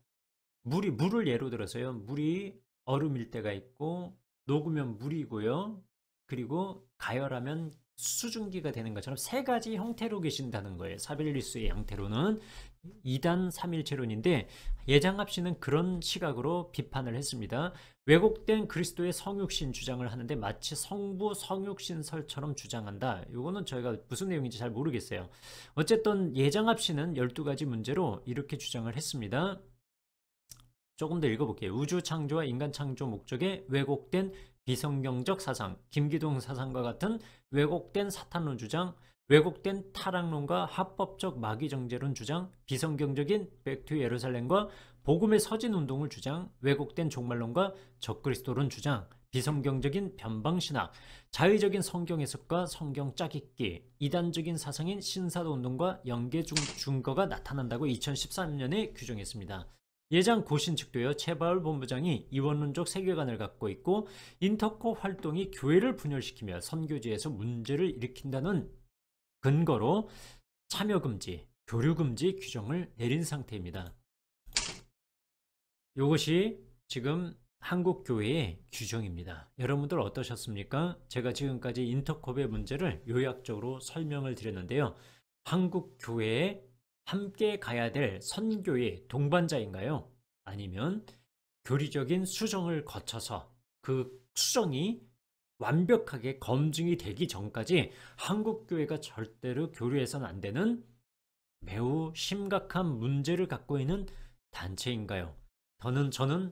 물을 예로 들어서요, 물이 얼음일 때가 있고 녹으면 물이고요, 그리고 가열하면 수증기가 되는 것처럼 세 가지 형태로 계신다는 거예요. 사벨리우스의 양태론은 2단 3일체론인데 예장합 씨는 그런 시각으로 비판을 했습니다. 왜곡된 그리스도의 성육신 주장을 하는데 마치 성부 성육신설처럼 주장한다. 이거는 저희가 무슨 내용인지 잘 모르겠어요. 어쨌든 예장합신은 12가지 문제로 이렇게 주장을 했습니다. 조금 더 읽어볼게요. 우주 창조와 인간 창조 목적에 왜곡된 비성경적 사상, 김기동 사상과 같은 왜곡된 사탄론 주장, 왜곡된 타락론과 합법적 마귀정죄론 주장, 비성경적인 백투 예루살렘과 복음의 서진운동을 주장, 왜곡된 종말론과 적그리스도론 주장, 비성경적인 변방신학, 자의적인 성경 해석과 성경 짜깁기, 이단적인 사상인 신사도운동과 연계 증거가 나타난다고 2013년에 규정했습니다. 예장 고신 측도요, 최바울 본부장이 이원론적 세계관을 갖고 있고 인터콥 활동이 교회를 분열시키며 선교지에서 문제를 일으킨다는 근거로 참여금지, 교류금지 규정을 내린 상태입니다. 이것이 지금 한국교회의 규정입니다. 여러분들 어떠셨습니까? 제가 지금까지 인터콥의 문제를 요약적으로 설명을 드렸는데요. 한국교회에 함께 가야 될 선교의 동반자인가요? 아니면 교리적인 수정을 거쳐서 그 수정이 완벽하게 검증이 되기 전까지 한국교회가 절대로 교류해서는 안 되는 매우 심각한 문제를 갖고 있는 단체인가요? 저는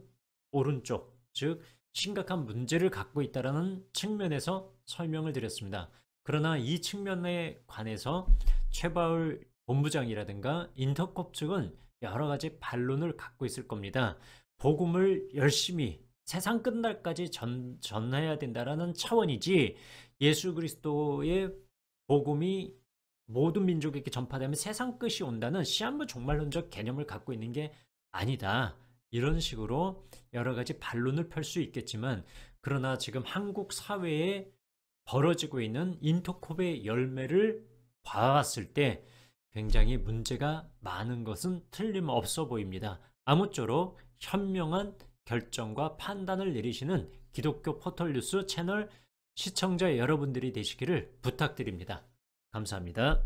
오른쪽, 즉 심각한 문제를 갖고 있다는 측면에서 설명을 드렸습니다. 그러나 이 측면에 관해서 최바울 본부장이라든가 인터콥 측은 여러 가지 반론을 갖고 있을 겁니다. 복음을 열심히 세상 끝날까지 전해야 된다라는 차원이지, 예수 그리스도의 복음이 모든 민족에게 전파되면 세상 끝이 온다는 시한부 종말론적 개념을 갖고 있는 게 아니다. 이런 식으로 여러 가지 반론을 펼 수 있겠지만, 그러나 지금 한국 사회에 벌어지고 있는 인터콥의 열매를 봐왔을 때 굉장히 문제가 많은 것은 틀림없어 보입니다. 아무쪼록 현명한 결정과 판단을 내리시는 기독교 포털뉴스 채널 시청자 여러분들이 되시기를 부탁드립니다. 감사합니다.